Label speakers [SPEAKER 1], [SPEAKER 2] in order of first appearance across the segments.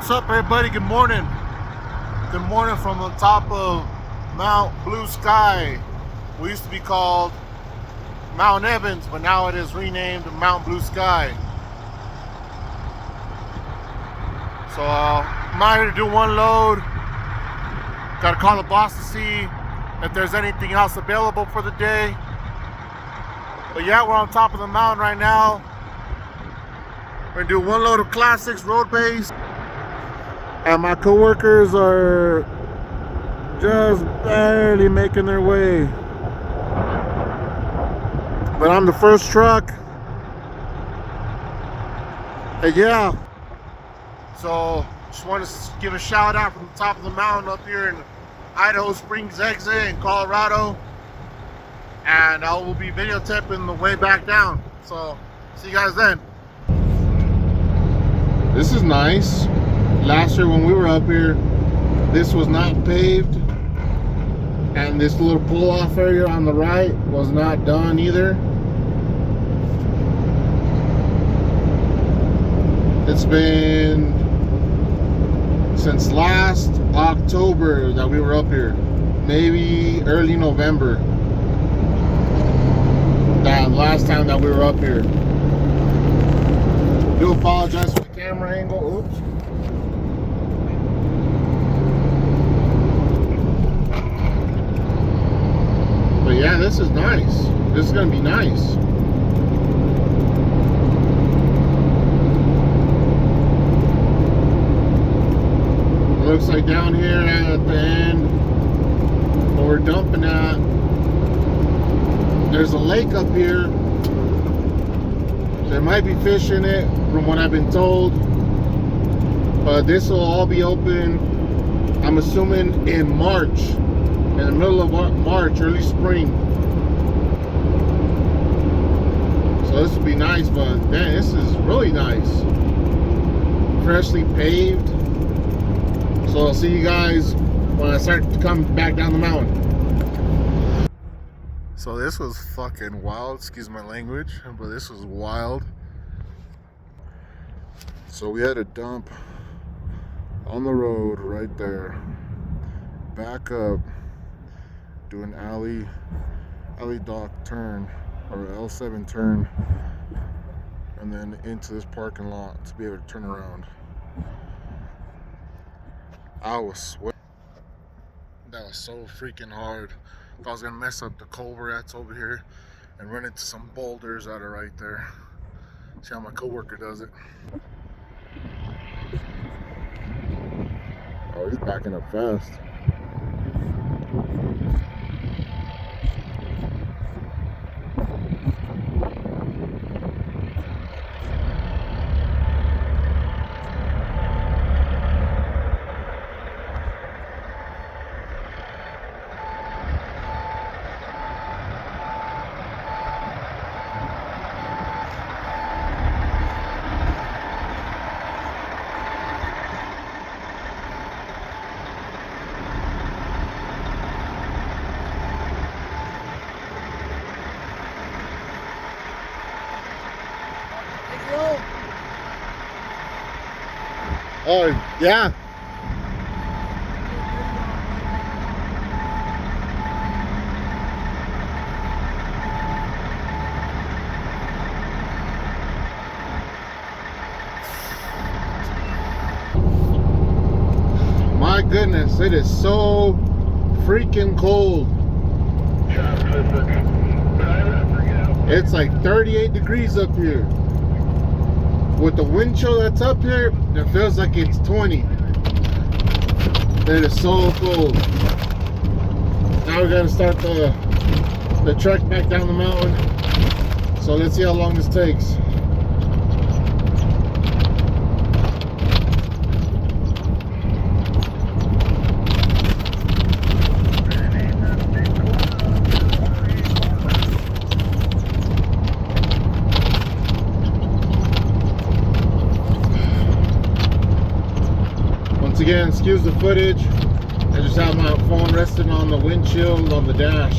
[SPEAKER 1] What's up, everybody? Good morning. Good morning from the top of Mount Blue Sky. We used to be called Mount Evans, but now it is renamed Mount Blue Sky. So I'm out here to do one load. Got to call the boss to see if there's anything else available for the day. But yeah, we're on top of the mountain right now. We're gonna do one load of classics, road base. And my coworkers are just barely making their way. But I'm the first truck. And yeah. So just want to give a shout out from the top of the mountain up here in Idaho Springs exit in Colorado. And I will be videotaping the way back down. So see you guys then. This is nice. Last year when we were up here, this was not paved, and this little pull-off area on the right was not done either. It's been since last October that we were up here, maybe early November, that last time that we were up here. I do apologize for the camera angle. Oops. But yeah, this is nice. This is gonna be nice. It looks like down here at the end where we're dumping at, there's a lake up here. There might be fish in it from what I've been told. But this will all be open, I'm assuming, in March. In the middle of March, early spring. So this would be nice, but man, this is really nice. Freshly paved. So I'll see you guys when I start to come back down the mountain. So this was fucking wild, excuse my language, but this was wild. So we had a dump on the road right there. Back up. Do an alley dock turn, or L7 turn, and then into this parking lot to be able to turn around. I was sweating. That was so freaking hard. If I was gonna mess up the culverts over here and run into some boulders that are right there. See how my coworker does it. Oh, he's backing up fast. Oh, yeah. My goodness, it is so freaking cold. It's like 38 degrees up here. With the wind chill that's up here, it feels like it's 20. It is so cold. Now we gotta start the trek back down the mountain. So let's see how long this takes. Again, excuse the footage. I just have my phone resting on the windshield on the dash.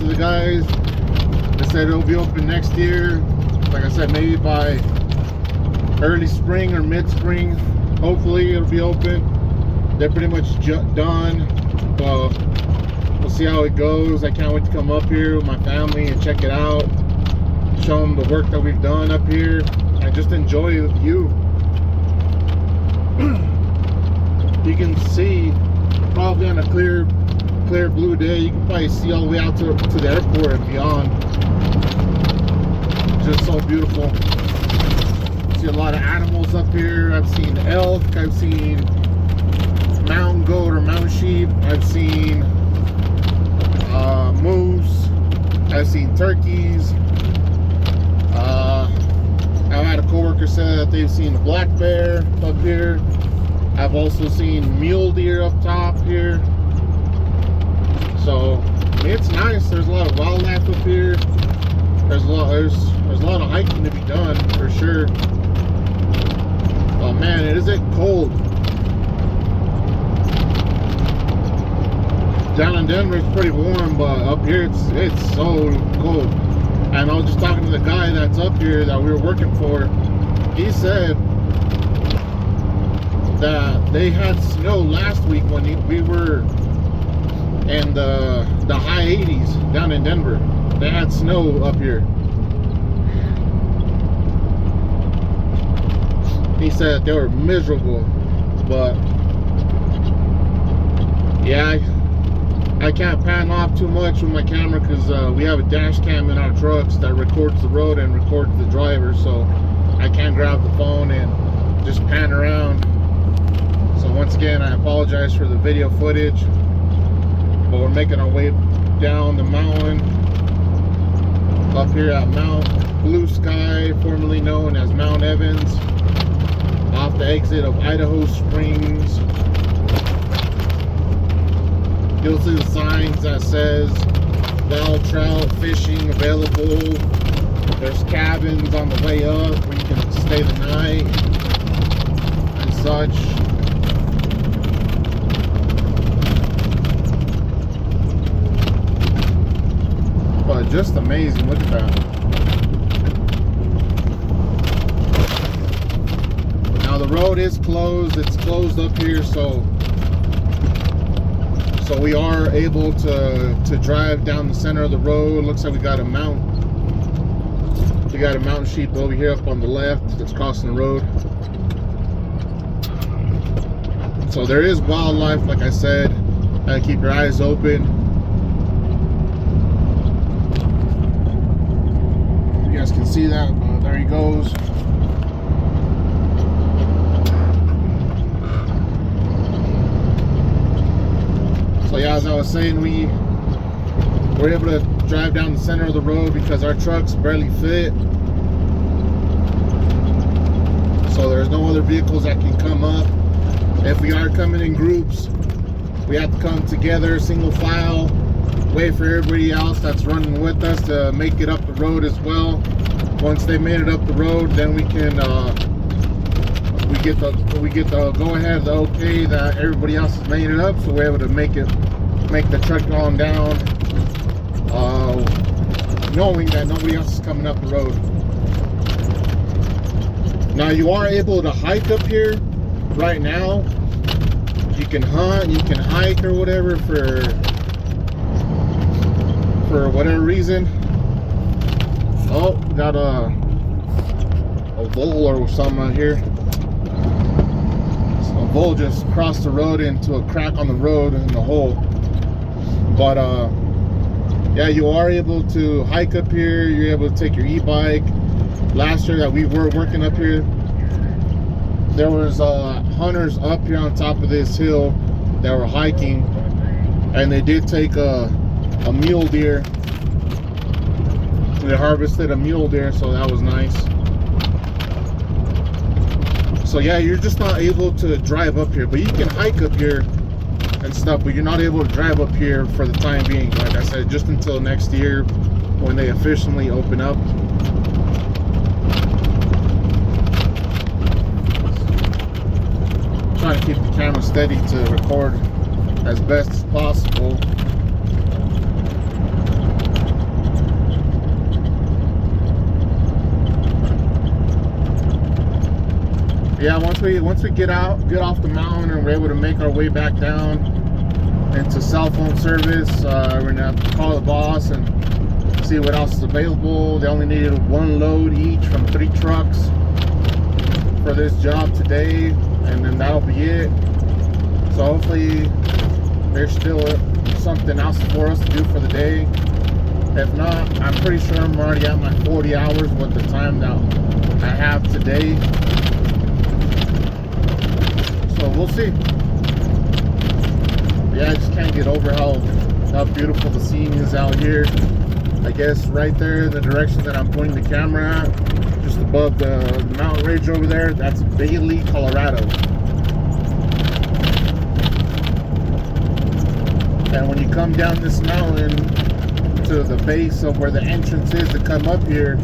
[SPEAKER 1] to the guys. They said it'll be open next year. Like I said, maybe by early spring or mid-spring. Hopefully it'll be open. They're pretty much done. Well, we'll see how it goes. I can't wait to come up here with my family and check it out. Show them the work that we've done up here. And just enjoy the view. You can see, probably on a clear blue day, you can probably see all the way out to the airport and beyond. Just so beautiful. See a lot of animals up here. I've seen elk, I've seen mountain goat or mountain sheep, I've seen moose, I've seen turkeys. I've had a coworker say that they've seen a black bear up here. I've also seen mule deer up top here. So I mean, it's nice. There's a lot of wildlife up here. There's a lot of hiking to be done for sure. Oh man, it isn't cold. Down in Denver it's pretty warm, but up here it's so cold. And I was just talking to the guy that's up here that we were working for. He said that they had snow last week when we were in the high 80s down in Denver. They had snow up here. He said they were miserable, but yeah, I can't pan off too much with my camera because we have a dash cam in our trucks that records the road and records the driver, so I can't grab the phone and just pan around. So once again, I apologize for the video footage, but we're making our way down the mountain up here at Mount Blue Sky, formerly known as Mount Evans, off the exit of Idaho Springs. You'll see the signs that says wild trout fishing available. There's cabins on the way up where you can stay the night and such. But just amazing, look at that. Now the road is closed, it's closed up here, so we are able to drive down the center of the road. Looks like we got a mountain sheep over here up on the left that's crossing the road. So there is wildlife, like I said. Keep your eyes open. You guys can see that, there he goes. So yeah, as I was saying, we're able to drive down the center of the road because our trucks barely fit. So there's no other vehicles that can come up. If we are coming in groups, we have to come together, single file, wait for everybody else that's running with us to make it up the road as well. Once they made it up the road, then we can we get the go ahead, the okay that everybody else has made it up, so we're able to make the truck on down, knowing that nobody else is coming up the road. Now you are able to hike up here right now. You can hunt, you can hike or whatever for whatever reason. Oh, we got a bull or something out here. So a bull just crossed the road into a crack on the road in the hole. But yeah, you are able to hike up here. You're able to take your e-bike. Last year that we were working up here, there was hunters up here on top of this hill that were hiking, and they did take a mule deer. They harvested a mule deer, so that was nice. So yeah, you're just not able to drive up here, but you can hike up here and stuff, but you're not able to drive up here for the time being. Like I said, just until next year when they officially open up. Trying to keep the camera steady to record as best as possible. yeah, once we get off the mountain and we're able to make our way back down into cell phone service, we're gonna have to call the boss and see what else is available. They only needed 1 load each from 3 trucks for this job today, and then that'll be it. So hopefully there's still something else for us to do for the day. If not, I'm pretty sure I'm already at my 40 hours with the time that I have today. So we'll see. Yeah, I just can't get over how beautiful the scene is out here. I guess right there, the direction that I'm pointing the camera at, just above the mountain range over there, that's Bailey, Colorado. And when you come down this mountain to the base of where the entrance is to come up here,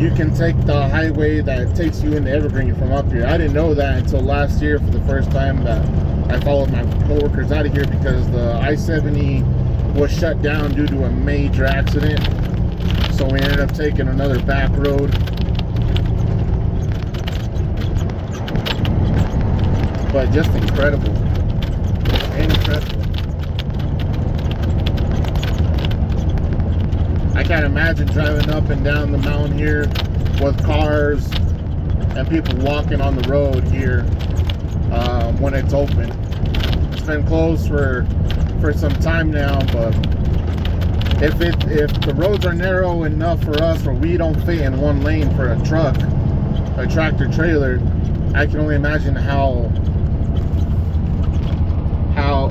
[SPEAKER 1] you can take the highway that takes you into Evergreen from up here. I didn't know that until last year for the first time that I followed my coworkers out of here, because the I-70 was shut down due to a major accident. So we ended up taking another back road. But just incredible. Incredible. I can't imagine driving up and down the mountain here with cars and people walking on the road here when it's open. It's been closed for some time now, but if the roads are narrow enough for us where we don't fit in 1 lane for a truck, a tractor trailer, I can only imagine how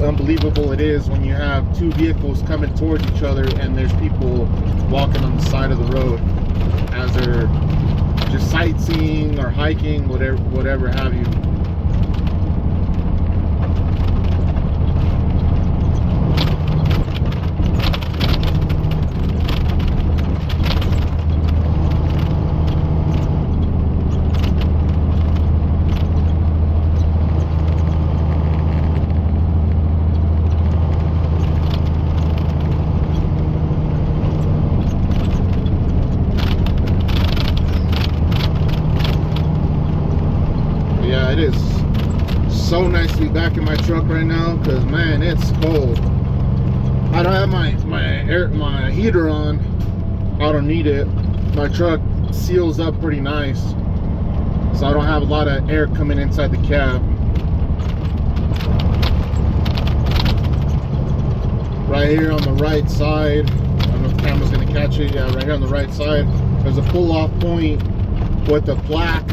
[SPEAKER 1] unbelievable it is when you have 2 vehicles coming towards each other and there's people walking on the side of the road as they're just sightseeing or hiking, whatever have you. It is so nice to be back in my truck right now, because man, it's cold. I don't have my heater on. I don't need it. My truck seals up pretty nice, so I don't have a lot of air coming inside the cab. Right here on the right side, I don't know if the camera's going to catch it. Yeah, right here on the right side, there's a pull-off point with a plaque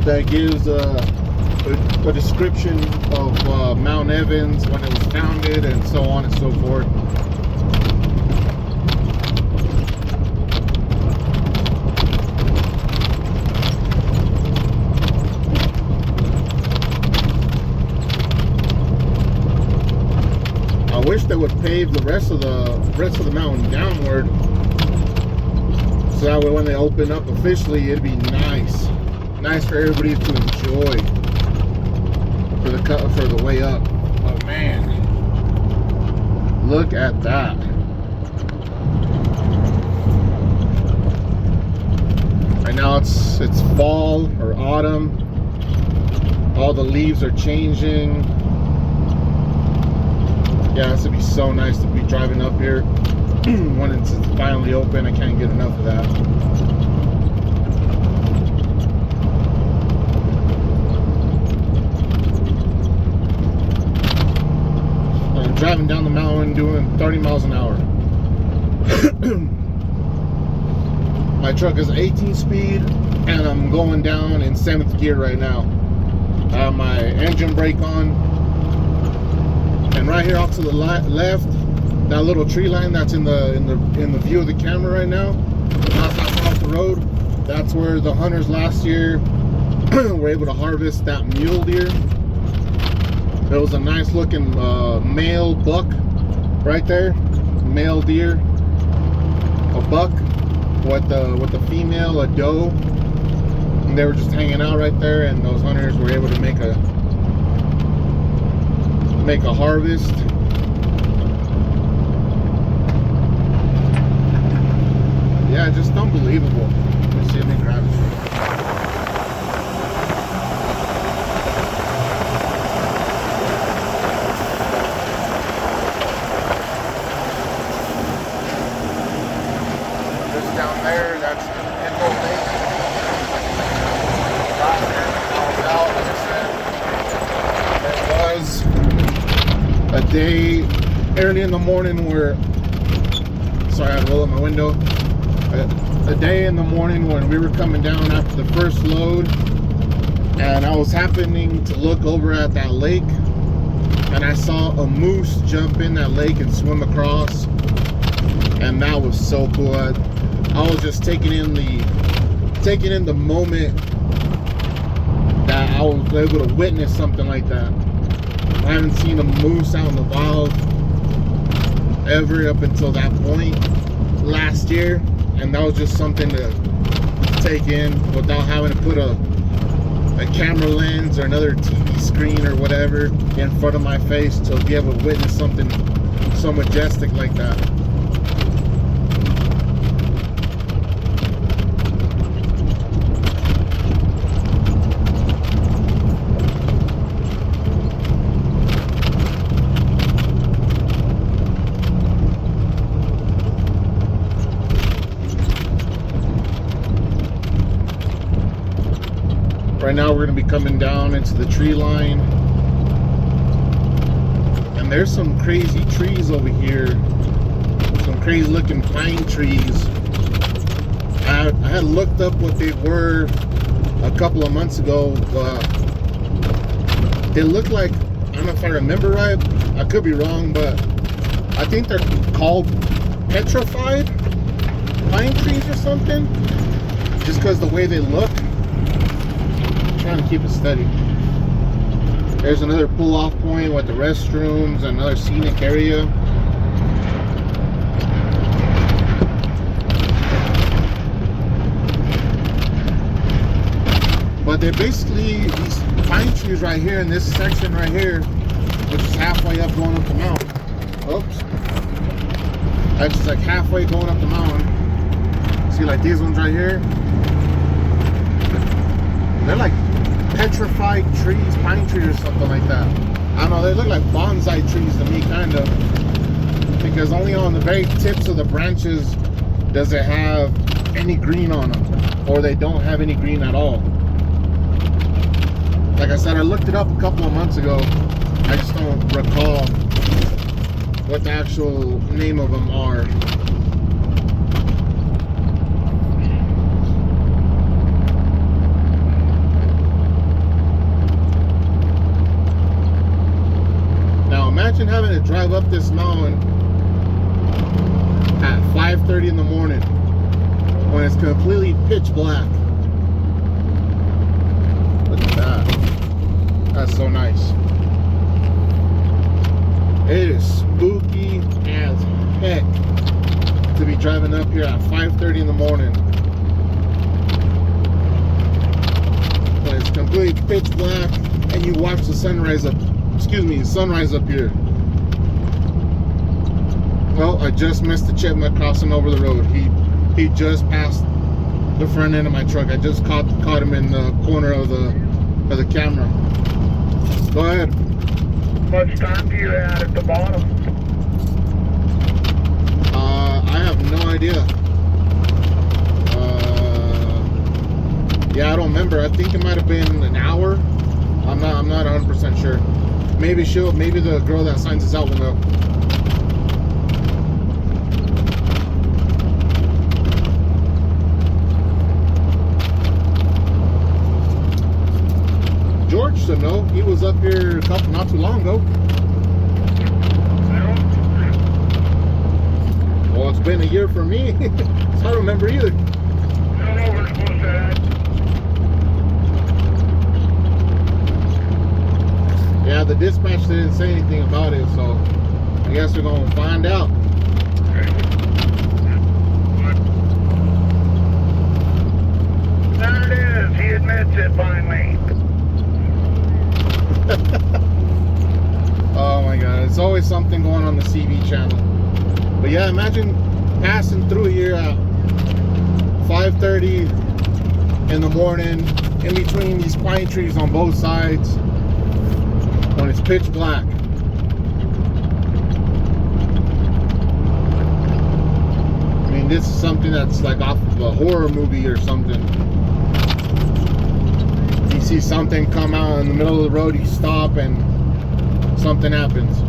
[SPEAKER 1] that gives a description of Mount Evans, when it was founded, and so on and so forth. I wish they would pave the rest of the mountain downward, so that way when they open up officially, it'd be nice for everybody to enjoy for the way up. But man, look at that. Right now it's fall or autumn. All the leaves are changing. Yeah, this would be so nice to be driving up here when it's finally open. I can't get enough of that. Driving down the mountain doing 30 miles an hour. My truck is 18 speed and I'm going down in 7th gear right now. I have my engine brake on, and right here off to the left, that little tree line that's in the view of the camera right now, not that far off the road, that's where the hunters last year were able to harvest that mule deer. There was a nice looking male buck right there, male deer, a buck with the female, a doe, and they were just hanging out right there, and those hunters were able to make a harvest. Yeah, just unbelievable. Let's see if we can grab it. early in the morning where, sorry, I had to roll up my window. A day in the morning when we were coming down after the first load, and I was happening to look over at that lake, and I saw a moose jump in that lake and swim across, and that was so cool. I was just taking in the moment that I was able to witness something like that. I haven't seen a moose out in the wild ever up until that point last year, and that was just something to take in without having to put a camera lens or another TV screen or whatever in front of my face to be able to witness something so majestic like that. Right now we're going to be coming down into the tree line, and there's some crazy trees over here, some crazy looking pine trees. I had looked up what they were a couple of months ago, but they look like, I don't know if I remember right, I could be wrong, but I think they're called petrified pine trees or something, just because the way they look. Trying to keep it steady. There's another pull-off point with the restrooms, another scenic area. But they're basically these pine trees right here in this section right here, which is halfway up going up the mountain. Oops. That's just like halfway going up the mountain. See, like these ones right here? They're like petrified trees, pine trees or something like that. I don't know, they look like bonsai trees to me, kind of, because only on the very tips of the branches does it have any green on them, or they don't have any green at all. Like I said, I looked it up a couple of months ago. I just don't recall what the actual name of them are. Imagine having to drive up this mountain at 5:30 in the morning when it's completely pitch black. Look at that. That's so nice. It is spooky as heck to be driving up here at 5:30 in the morning when it's completely pitch black and you watch the sunrise up here. Well, I just missed the chipmunk crossing over the road. He just passed the front end of my truck. I just caught him in the corner of the camera. Go ahead.
[SPEAKER 2] How much time do you have at the bottom?
[SPEAKER 1] I have no idea. Yeah, I don't remember. I think it might have been an hour. I'm not 100% sure. Maybe the girl that signs us out will know. George should know. He was up here not too long ago. Well, it's been a year for me, so I don't remember either.
[SPEAKER 2] I don't know where we're supposed to head.
[SPEAKER 1] Yeah, the dispatch didn't say anything about it, so I guess we're gonna find out.
[SPEAKER 2] There it is. He admits it finally.
[SPEAKER 1] Oh my god, it's always something going on the CB channel. But yeah, imagine passing through here at 5:30 in the morning in between these pine trees on both sides when it's pitch black. I mean, this is something that's like off of a horror movie or something. You see something come out in the middle of the road, you stop and something happens.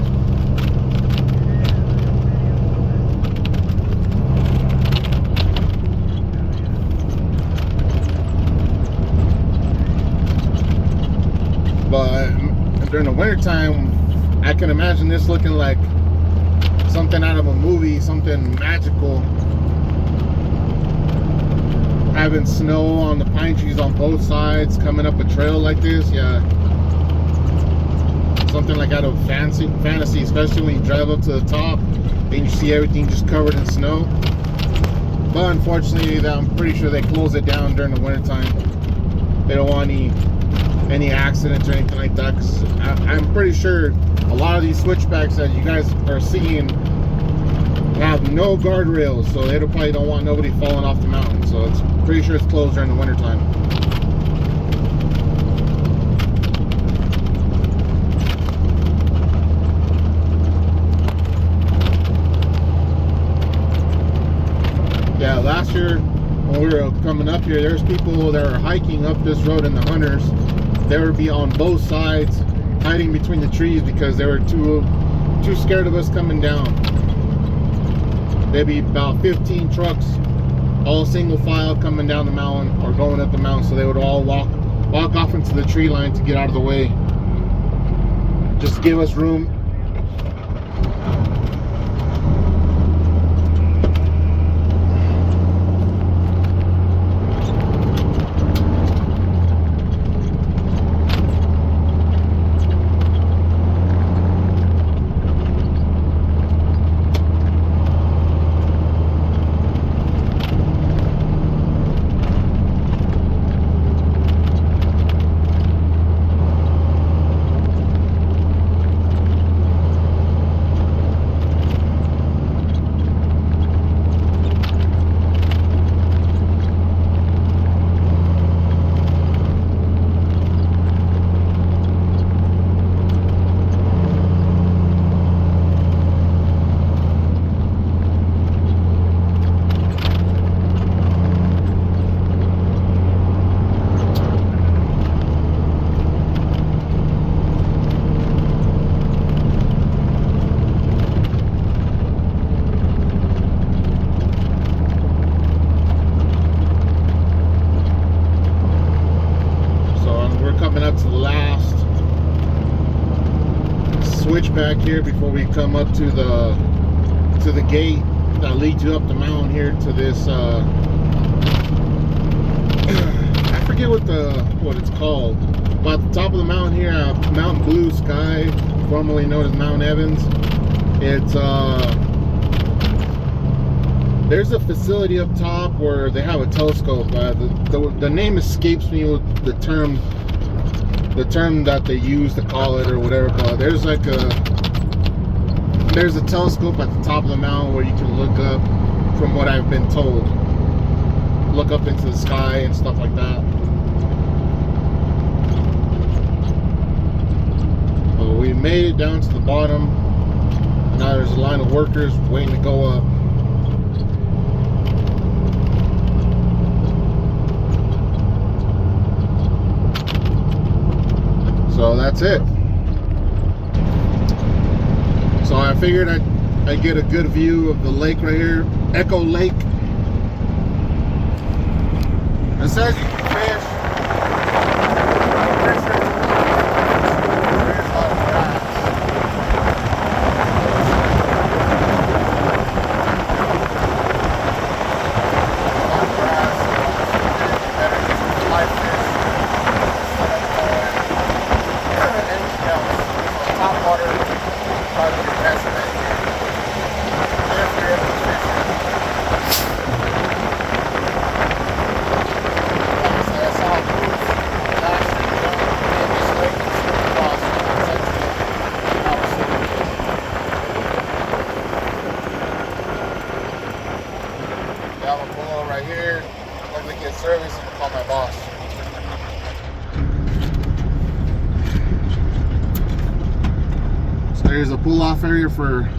[SPEAKER 1] wintertime, I can imagine this looking like something out of a movie, something magical. Having snow on the pine trees on both sides, coming up a trail like this, yeah. Something like out of fantasy, especially when you drive up to the top and you see everything just covered in snow. But unfortunately, I'm pretty sure they close it down during the wintertime. They don't want any accidents or anything like that, because I'm pretty sure a lot of these switchbacks that you guys are seeing have no guardrails, so they probably don't want nobody falling off the mountain. So it's pretty sure it's closed during the wintertime. Yeah, last year when we were coming up here, there's people that were hiking up this road in the hunters. They would be on both sides, hiding between the trees because they were too scared of us coming down. There'd be about 15 trucks, all single file, coming down the mountain or going up the mountain, so they would all walk off into the tree line to get out of the way, just to give us room. Up to the last switchback here before we come up to the gate that leads you up the mountain here to this I forget what it's called, but at the top of the mountain here, Mount Blue Sky, formerly known as Mount Evans. It's there's a facility up top where they have a telescope. The name escapes me with the term that they use to call it or whatever, but there's a telescope at the top of the mountain where you can look up, from what I've been told, look up into the sky and stuff like that. Well, we made it down to the bottom. Now there's a line of workers waiting to go up. So that's it. So I figured I'd get a good view of the lake right here, Echo Lake. It says you can fish. There's a lot of grass. Better get some live fish. Top water, probably the best right here. If you're able to fish it. Like I said, I saw a booth last year, in this lake and swim across essentially. Yeah, I'm gonna pull over right here. Hopefully get service and call my boss. There's a pull off area for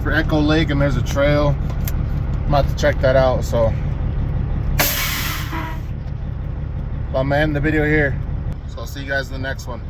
[SPEAKER 1] Echo Lake, and there's a trail. I'm about to check that out, so I'm gonna end the video here. So I'll see you guys in the next one.